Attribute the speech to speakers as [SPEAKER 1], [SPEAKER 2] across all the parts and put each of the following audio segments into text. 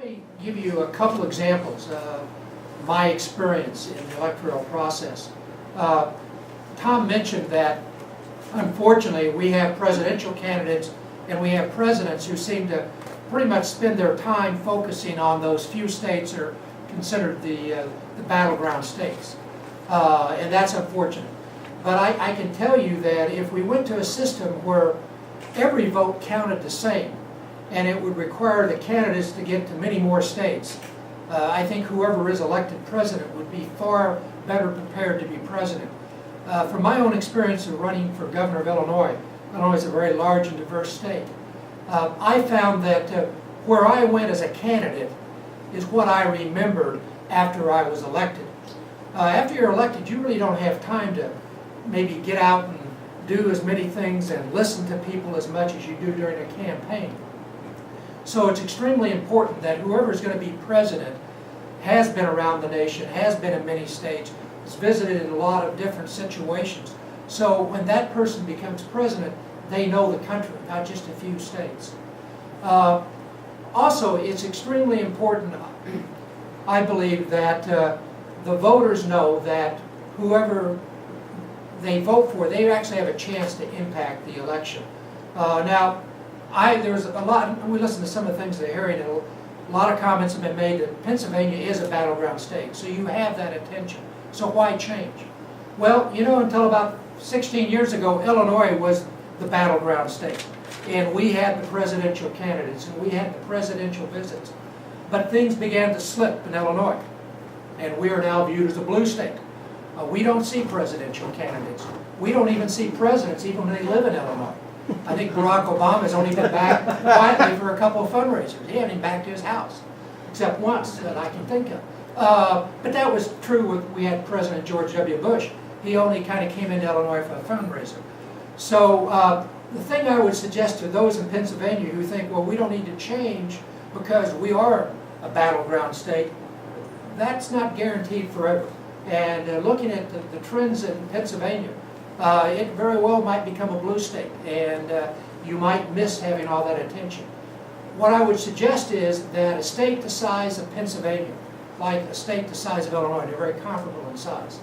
[SPEAKER 1] me give you a couple examples of my experience in the electoral process. Tom mentioned that, unfortunately, we have presidential candidates and we have presidents who seem to pretty much spend their time focusing on those few states that are considered the battleground states. And that's unfortunate. But I can tell you that if we went to a system where every vote counted the same, and it would require the candidates to get to many more states, I think whoever is elected president would be far better prepared to be president. From my own experience of running for governor of Illinois, Illinois is a very large and diverse state, I found that where I went as a candidate is what I remembered after I was elected. After you're elected, you really don't have time to maybe get out and do as many things and listen to people as much as you do during a campaign. So it's extremely important that whoever is going to be president has been around the nation, has been in many states, has visited in a lot of different situations. So when that person becomes president, they know the country, not just a few states. Also, it's extremely important, I believe, that the voters know that whoever they vote for, they actually have a chance to impact the election. Now, there's a lot, we listened to some of the things at the hearing, and a lot of comments have been made that Pennsylvania is a battleground state, so you have that attention. So why change? Well, you know, until about 16 years ago, Illinois was the battleground state, and we had the presidential candidates, and we had the presidential visits. But things began to slip in Illinois, and we are now viewed as a blue state. We don't see presidential candidates. We don't even see presidents, even when they live in Illinois. I think Barack Obama's only been back quietly for a couple of fundraisers. He hasn't been back to his house, except once that I can think of. But that was true with, we had President George W. Bush. He only kind of came into Illinois for a fundraiser. So the thing I would suggest to those in Pennsylvania who think, well, we don't need to change because we are a battleground state, that's not guaranteed forever. And looking at the trends in Pennsylvania, it very well might become a blue state, and you might miss having all that attention. What I would suggest is that a state the size of Pennsylvania, like a state the size of Illinois, they're very comparable in size.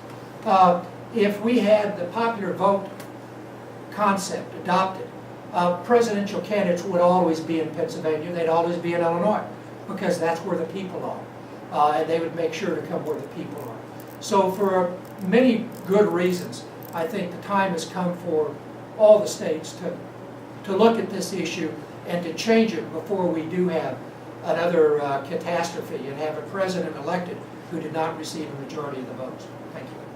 [SPEAKER 1] If we had the popular vote concept adopted, presidential candidates would always be in Pennsylvania, they'd always be in Illinois, because that's where the people are. And they would make sure to come where the people are. So for many good reasons, I think the time has come for all the states to look at this issue and to change it before we do have another catastrophe and have a president elected who did not receive a majority of the votes. Thank you.